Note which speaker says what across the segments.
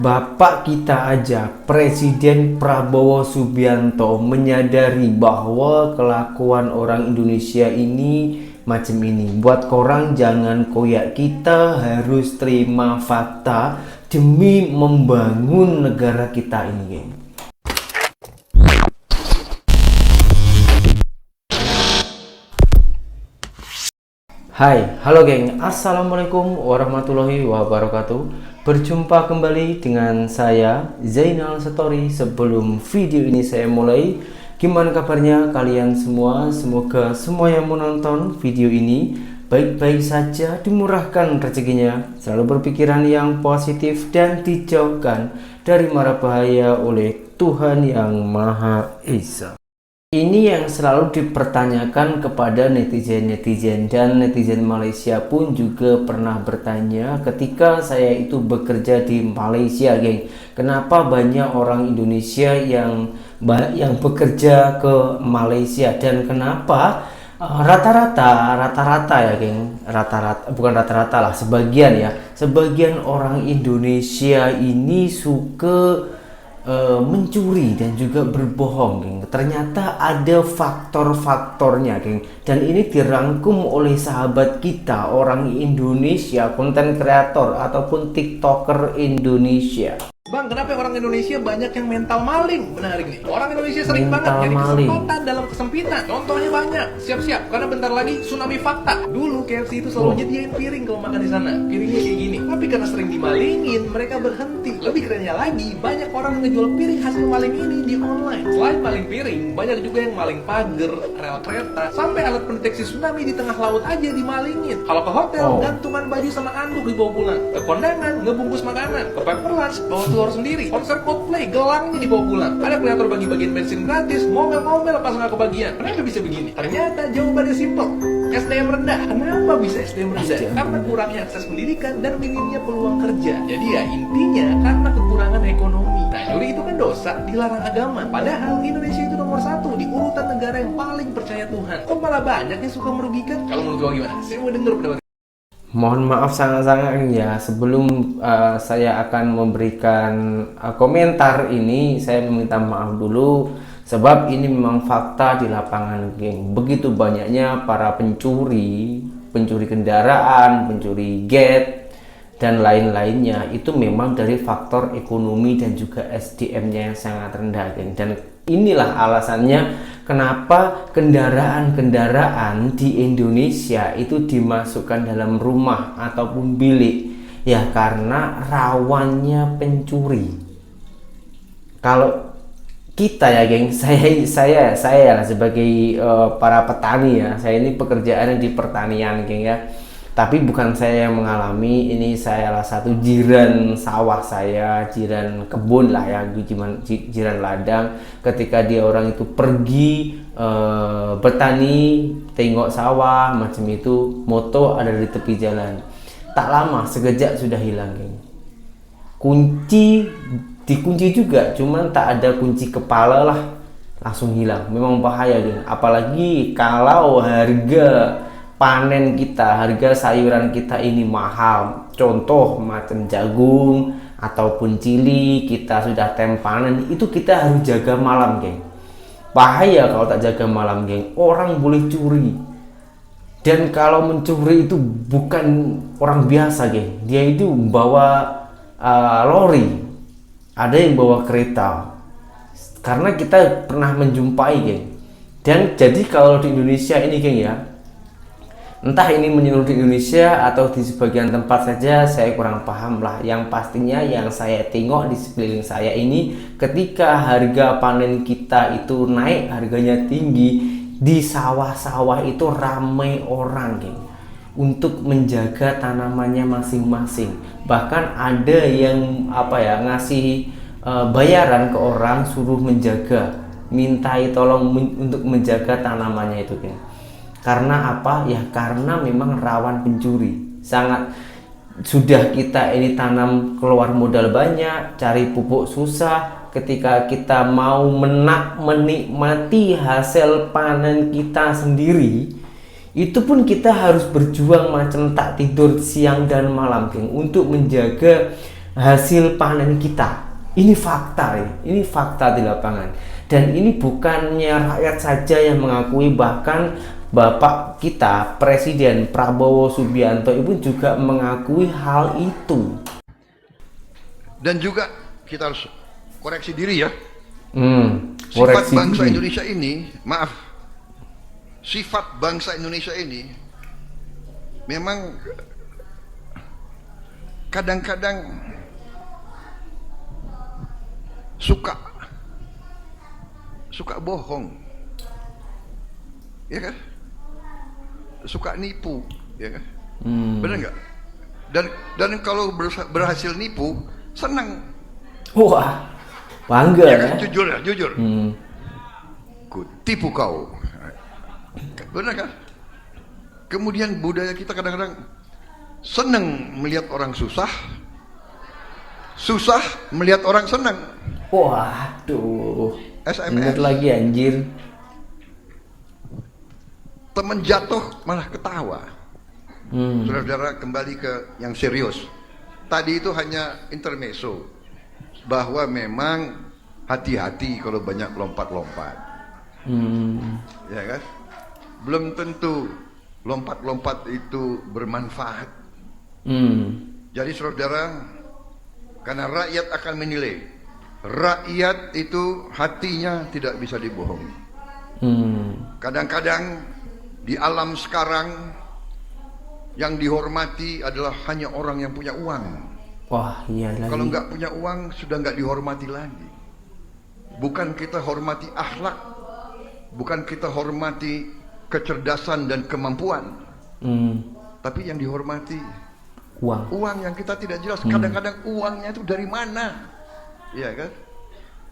Speaker 1: Bapak kita aja, Presiden Prabowo Subianto menyadari bahwa kelakuan orang Indonesia ini macam ini. Buat korang jangan koyak, kita harus terima fakta demi membangun negara kita ini, geng. Hai, halo geng, assalamualaikum warahmatullahi wabarakatuh. Berjumpa kembali dengan saya Zainal Story. Sebelum video ini saya mulai, gimana kabarnya kalian semua? Semoga semua yang menonton video ini baik-baik saja, dimurahkan rezekinya, selalu berpikiran yang positif dan dijauhkan dari mara bahaya oleh Tuhan Yang Maha Esa. Ini yang selalu dipertanyakan kepada netizen-netizen, dan netizen Malaysia pun juga pernah bertanya ketika saya itu bekerja di Malaysia, geng. Kenapa banyak orang Indonesia yang bekerja ke Malaysia, dan kenapa rata-rata ya, geng. Bukan rata-rata lah, sebagian orang Indonesia ini suka mencuri dan juga berbohong, geng. Ternyata ada faktor-faktornya, geng, dan ini dirangkum oleh sahabat kita orang Indonesia, konten kreator ataupun tiktoker Indonesia.
Speaker 2: Bang, kenapa orang Indonesia banyak yang mental maling? Menarik nih. Orang Indonesia sering
Speaker 1: Mental
Speaker 2: banget jadi
Speaker 1: maling.
Speaker 2: kesempatan dalam kesempitan. Contohnya banyak. Siap-siap, karena bentar lagi tsunami fakta. Dulu KFC itu selalu nyediain piring kalau makan di sana. Piringnya kayak gini. Tapi karena sering dimalingin, mereka berhenti. Lebih kerennya lagi, banyak orang ngejual piring hasil maling ini di online. Selain maling piring, banyak juga yang maling pagar, rel kereta, sampai alat pendeteksi tsunami di tengah laut aja dimalingin. Kalau ke hotel, gantungan baju sama anduk dibawa pulang. Ke kondangan, ngebungkus makanan. Ke paper lunch, bawa telur sendiri. Konser Coldplay, gelangnya dibawa pulang. Ada kreator bagi-bagian bensin gratis, ngomel-ngomel pas nggak kebagian. Kenapa bisa begini? Ternyata jawabannya simpel. SDM rendah. Kenapa bisa SDM rendah? Karena kurangnya akses pendidikan dan minimnya peluang kerja. Jadi ya intinya karena kekurangan ekonomi. Nah, nyuri itu kan dosa, dilarang agama. Padahal Indonesia itu nomor 1 di urutan negara yang paling percaya Tuhan. Kok malah banyak yang suka merugikan? Kalau menurut gua gimana? Saya mau denger pendapat.
Speaker 1: Mohon maaf sangat-sangat ya, sebelum saya akan memberikan komentar ini, saya meminta maaf dulu sebab ini memang fakta di lapangan, geng. Begitu banyaknya para pencuri kendaraan, pencuri gate dan lain-lainnya, itu memang dari faktor ekonomi dan juga SDM-nya yang sangat rendah, geng. Dan inilah alasannya kenapa kendaraan-kendaraan di Indonesia itu dimasukkan dalam rumah ataupun bilik, ya karena rawannya pencuri. Kalau kita ya, geng, saya sebagai para petani ya, saya ini pekerjaan di pertanian, geng ya. Tapi bukan saya yang mengalami, ini saya salah satu jiran sawah saya, jiran kebun lah ya, jiran ladang. Ketika dia orang itu pergi bertani, tengok sawah macam itu, moto ada di tepi jalan. Tak lama sekejap sudah hilang, geng. Dikunci juga, cuman tak ada kunci kepala lah, langsung hilang. Memang bahaya, geng. Apalagi kalau harga panen kita, harga sayuran kita ini mahal. Contoh macam jagung ataupun cili, kita sudah panen, itu kita harus jaga malam, geng. Bahaya kalau tak jaga malam, geng. Orang boleh curi. Dan kalau mencuri itu bukan orang biasa, geng. Dia itu bawa lori, ada yang bawa kereta. Karena kita pernah menjumpai, geng. Dan jadi kalau di Indonesia ini, geng ya, entah ini menyeluruh di Indonesia atau di sebagian tempat saja, saya kurang paham lah. Yang pastinya yang saya tengok di sekeliling saya ini, ketika harga panen kita itu naik, harganya tinggi, di sawah-sawah itu ramai orang, geng, untuk menjaga tanamannya masing-masing. Bahkan ada yang ngasih bayaran ke orang, suruh menjaga, mintai tolong untuk menjaga tanamannya itu, geng. Karena apa? Ya karena memang rawan pencuri. Sudah kita ini tanam keluar modal banyak, cari pupuk susah. Ketika kita mau menikmati hasil panen kita sendiri, itu pun kita harus berjuang macam tak tidur siang dan malam, geng, untuk menjaga hasil panen kita. Ini fakta, ini fakta di lapangan. Dan ini bukannya rakyat saja yang mengakui, bahkan Bapak kita, Presiden Prabowo Subianto itu juga mengakui hal itu.
Speaker 3: Dan juga kita harus koreksi diri ya.
Speaker 1: Koreksi
Speaker 3: Sifat bangsa
Speaker 1: diri.
Speaker 3: Indonesia ini, maaf, sifat bangsa Indonesia ini memang kadang-kadang suka bohong, ya kan? Suka nipu, ya kan? Benar nggak? Dan kalau berhasil nipu, senang.
Speaker 1: Wah, bangga
Speaker 3: Ya
Speaker 1: ya.
Speaker 3: kan? Jujur. Ku tipu kau. Benar kan? Kemudian budaya kita kadang-kadang senang melihat orang susah melihat orang senang.
Speaker 1: Waduh,
Speaker 3: SMS.
Speaker 1: ingat lagi anjir.
Speaker 3: Teman jatuh malah ketawa. Saudara-saudara, kembali ke yang serius. Tadi itu hanya intermezzo, bahwa memang hati-hati kalau banyak lompat-lompat. Ya kan? Belum tentu lompat-lompat itu bermanfaat. Jadi saudara, karena rakyat akan menilai. Rakyat itu hatinya tidak bisa dibohongi. Kadang-kadang di alam sekarang yang dihormati adalah hanya orang yang punya uang.
Speaker 1: Wah, iya lagi.
Speaker 3: Kalau nggak punya uang sudah nggak dihormati lagi. Bukan kita hormati akhlak, bukan kita hormati kecerdasan dan kemampuan, tapi yang dihormati uang yang kita tidak jelas. Kadang-kadang uangnya itu dari mana, ya kan?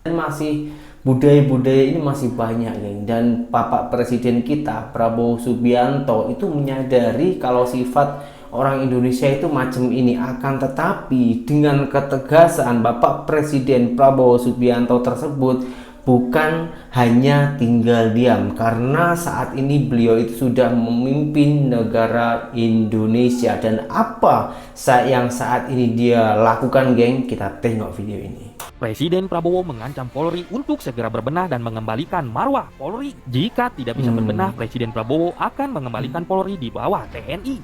Speaker 1: Masih budaya-budaya ini masih banyak, geng. Dan Bapak Presiden kita Prabowo Subianto itu menyadari kalau sifat orang Indonesia itu macam ini. Akan tetapi dengan ketegasan Bapak Presiden Prabowo Subianto tersebut bukan hanya tinggal diam, karena saat ini beliau itu sudah memimpin negara Indonesia. Dan apa yang saat ini dia lakukan, geng? Kita tengok video ini.
Speaker 4: Presiden Prabowo mengancam Polri untuk segera berbenah dan mengembalikan marwah Polri. Jika tidak bisa berbenah, Presiden Prabowo akan mengembalikan Polri di bawah TNI.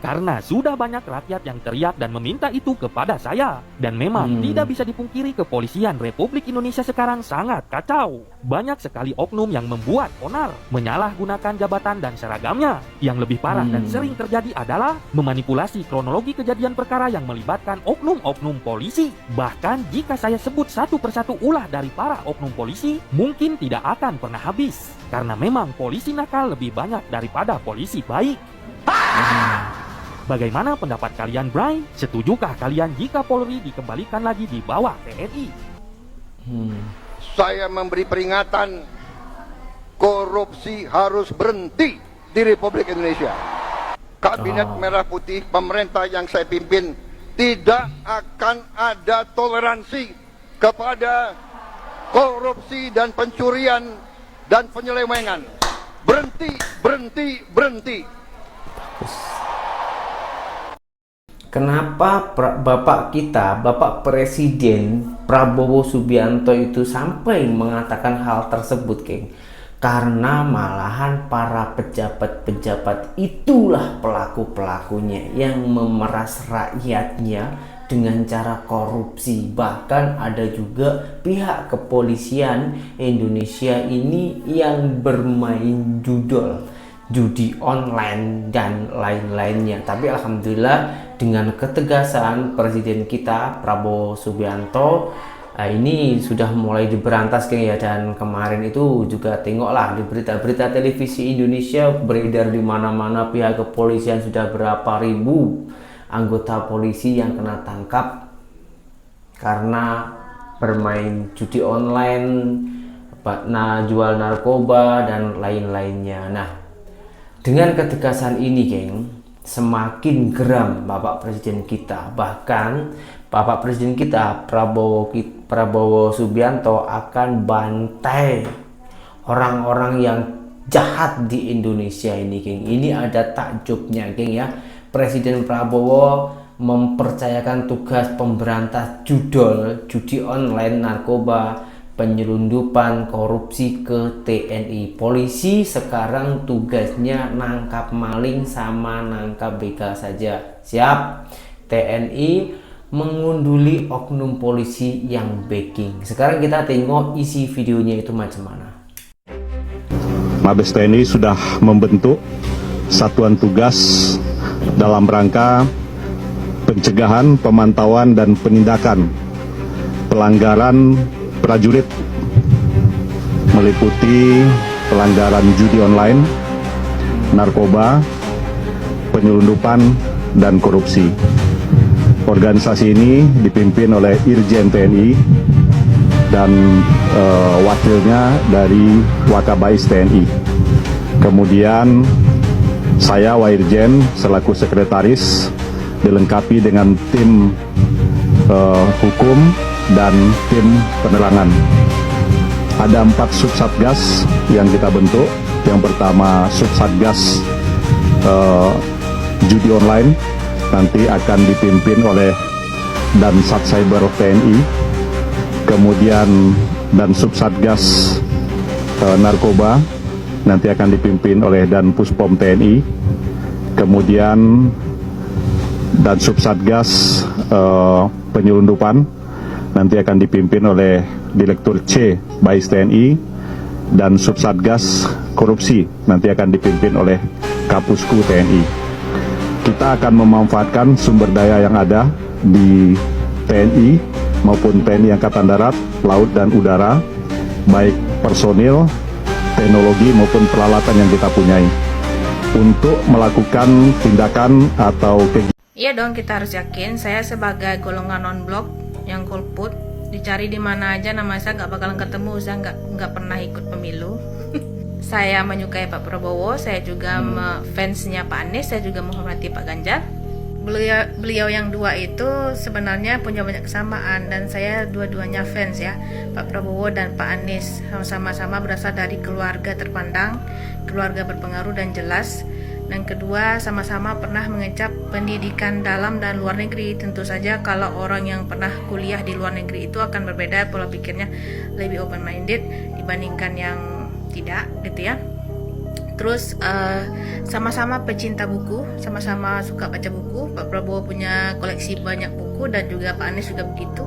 Speaker 4: Karena sudah banyak rakyat yang teriak dan meminta itu kepada saya. Dan memang tidak bisa dipungkiri, kepolisian Republik Indonesia sekarang sangat kacau. Banyak sekali oknum yang membuat onar, menyalahgunakan jabatan dan seragamnya. Yang lebih parah dan sering terjadi adalah memanipulasi kronologi kejadian perkara yang melibatkan oknum-oknum polisi. Bahkan jika saya sebut satu persatu ulah dari para oknum polisi, mungkin tidak akan pernah habis. Karena memang polisi nakal lebih banyak daripada polisi baik. Bagaimana pendapat kalian, Bray? Setujukah kalian jika Polri dikembalikan lagi di bawah TNI?
Speaker 3: Saya memberi peringatan, korupsi harus berhenti di Republik Indonesia. Kabinet Merah Putih, pemerintah yang saya pimpin, tidak akan ada toleransi kepada korupsi dan pencurian dan penyelewengan. Berhenti, berhenti, berhenti.
Speaker 1: Kenapa Bapak kita, Bapak Presiden Prabowo Subianto itu sampai mengatakan hal tersebut, geng? Karena malahan para pejabat-pejabat itulah pelaku-pelakunya yang memeras rakyatnya dengan cara korupsi. Bahkan ada juga pihak kepolisian Indonesia ini yang bermain judi online dan lain-lainnya. Tapi alhamdulillah dengan ketegasan Presiden kita Prabowo Subianto, ini sudah mulai diberantas, geng, ya. Dan kemarin itu juga tengoklah di berita-berita televisi Indonesia beredar di mana-mana, pihak kepolisian sudah berapa ribu anggota polisi yang kena tangkap karena bermain judi online, jual narkoba dan lain-lainnya. Nah, dengan ketegasan ini, geng, semakin geram Bapak Presiden kita. Bahkan Bapak Presiden kita Prabowo Subianto akan bantai orang-orang yang jahat di Indonesia ini, geng. Ini ada takjubnya, geng, ya. Presiden Prabowo mempercayakan tugas pemberantas judol, judi online, narkoba, penyelundupan, korupsi ke TNI. Polisi sekarang tugasnya nangkap maling sama nangkap begal saja. Siap. TNI mengunduli oknum polisi yang backing. Sekarang kita tengok isi videonya itu macam mana.
Speaker 5: Mabes TNI sudah membentuk satuan tugas dalam rangka pencegahan, pemantauan, dan penindakan pelanggaran prajurit, meliputi pelanggaran judi online, narkoba, penyelundupan, dan korupsi. Organisasi ini dipimpin oleh Irjen TNI dan wakilnya dari Wakabais TNI. Kemudian saya Wairjen selaku sekretaris dilengkapi dengan tim hukum dan tim penerangan. Ada 4 subsatgas yang kita bentuk. Yang pertama subsatgas judi online, nanti akan dipimpin oleh Dansat Cyber TNI. Kemudian dan subsatgas narkoba nanti akan dipimpin oleh Dan Puspom TNI. Kemudian dan subsatgas penyelundupan nanti akan dipimpin oleh Direktur C Bais TNI, dan subsatgas korupsi nanti akan dipimpin oleh Kapusku TNI. Kita akan memanfaatkan sumber daya yang ada di TNI maupun TNI Angkatan Darat, Laut, dan Udara, baik personil, teknologi maupun peralatan yang kita punyai, untuk melakukan tindakan atau kegiatan.
Speaker 6: Iya dong, kita harus yakin. Saya sebagai golongan non-blok yang golput, dicari di mana aja nama saya nggak bakalan ketemu. Saya nggak pernah ikut pemilu. Saya menyukai Pak Prabowo, saya juga fansnya Pak Anies, saya juga menghormati Pak Ganjar. Beliau yang dua itu sebenarnya punya banyak kesamaan, dan saya dua-duanya fans ya, Pak Prabowo dan Pak Anies. Sama-sama berasal dari keluarga terpandang, keluarga berpengaruh dan jelas. Dan kedua, sama-sama pernah mengecap pendidikan dalam dan luar negeri. Tentu saja kalau orang yang pernah kuliah di luar negeri itu akan berbeda, pola pikirnya lebih open minded dibandingkan yang tidak, gitu ya. Terus sama-sama pecinta buku, sama-sama suka baca buku. Pak Prabowo punya koleksi banyak buku dan juga Pak Anies juga begitu.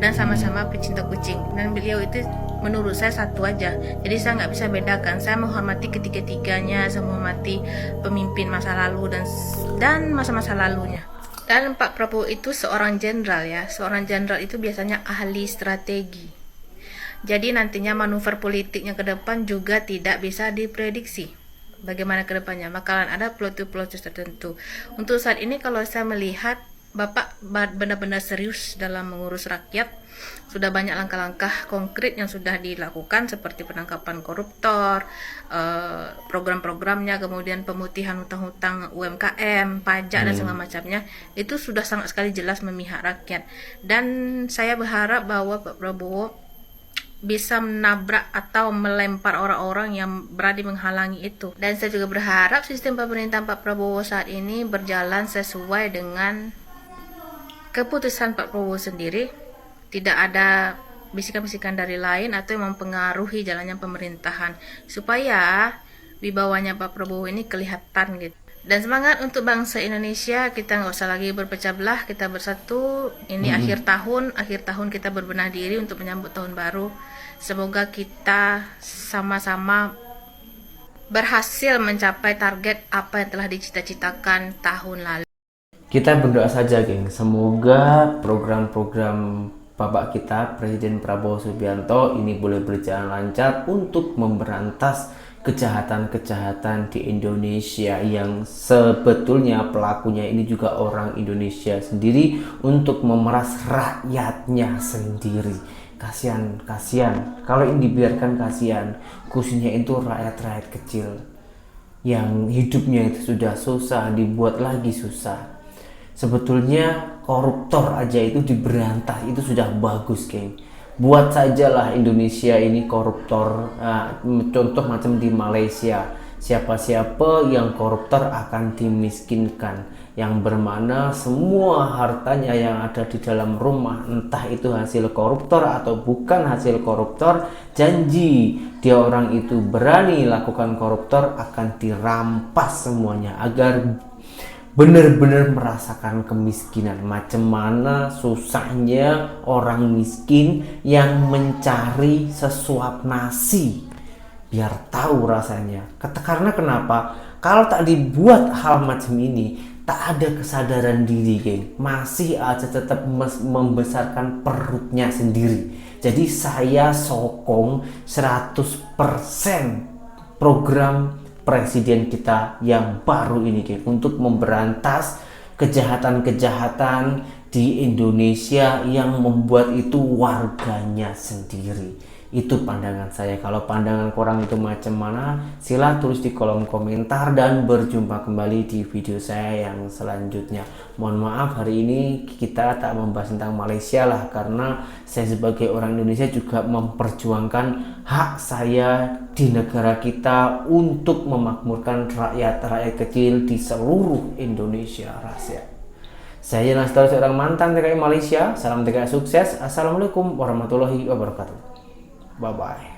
Speaker 6: Dan sama-sama pecinta kucing. Dan beliau itu menurut saya satu aja. Jadi saya nggak bisa bedakan. Saya menghormati ketiga-tiganya, saya menghormati pemimpin masa lalu dan masa-masa lalunya. Dan Pak Prabowo itu seorang jenderal ya. Seorang jenderal itu biasanya ahli strategi. Jadi nantinya manuver politiknya ke depan juga tidak bisa diprediksi. Bagaimana ke depannya, bakalan ada plot tertentu. Untuk saat ini kalau saya melihat Bapak benar-benar serius dalam mengurus rakyat. Sudah banyak langkah-langkah konkret yang sudah dilakukan, seperti penangkapan koruptor, program-programnya, kemudian pemutihan hutang-hutang UMKM, pajak dan segala macamnya. Itu sudah sangat sekali jelas memihak rakyat. Dan saya berharap bahwa Pak Prabowo bisa menabrak atau melempar orang-orang yang berani menghalangi itu. Dan saya juga berharap sistem pemerintahan Pak Prabowo saat ini berjalan sesuai dengan keputusan Pak Prabowo sendiri. Tidak ada bisikan-bisikan dari lain atau yang mempengaruhi jalannya pemerintahan, supaya wibawanya Pak Prabowo ini kelihatan gitu. Dan semangat untuk bangsa Indonesia, kita nggak usah lagi berpecah belah, kita bersatu. Ini akhir tahun kita berbenah diri untuk menyambut tahun baru. Semoga kita sama-sama berhasil mencapai target apa yang telah dicita-citakan tahun lalu.
Speaker 1: Kita berdoa saja, geng. Semoga program-program Bapak kita, Presiden Prabowo Subianto, ini boleh berjalan lancar untuk memberantas kejahatan-kejahatan di Indonesia yang sebetulnya pelakunya ini juga orang Indonesia sendiri untuk memeras rakyatnya sendiri. Kasihan. Kalau ini dibiarkan kasihan, khususnya itu rakyat-rakyat kecil yang hidupnya itu sudah susah, dibuat lagi susah. Sebetulnya koruptor aja itu diberantas, itu sudah bagus, geng. Buat sajalah Indonesia ini koruptor, contoh macam di Malaysia, siapa-siapa yang koruptor akan dimiskinkan. yang bermana semua hartanya yang ada di dalam rumah, entah itu hasil koruptor atau bukan hasil koruptor, janji dia orang itu berani lakukan koruptor akan dirampas semuanya agar benar-benar merasakan kemiskinan. Macam mana susahnya orang miskin yang mencari sesuap nasi biar tahu rasanya. Karena kenapa? Kalau tak dibuat hal macam ini, tak ada kesadaran diri, geng, masih aja tetap membesarkan perutnya sendiri. Jadi saya sokong 100% program presiden kita yang baru ini, geng, untuk memberantas kejahatan-kejahatan di Indonesia yang membuat itu warganya sendiri. Itu pandangan saya. Kalau pandangan korang itu macam mana, sila tulis di kolom komentar dan berjumpa kembali di video saya yang selanjutnya. Mohon maaf hari ini kita tak membahas tentang Malaysia lah, karena saya sebagai orang Indonesia juga memperjuangkan hak saya di negara kita untuk memakmurkan rakyat-rakyat kecil di seluruh Indonesia. Rahasia. Saya Nastar, seorang mantan TKI Malaysia. Salam TKI sukses. Assalamualaikum warahmatullahi wabarakatuh. Bye-bye.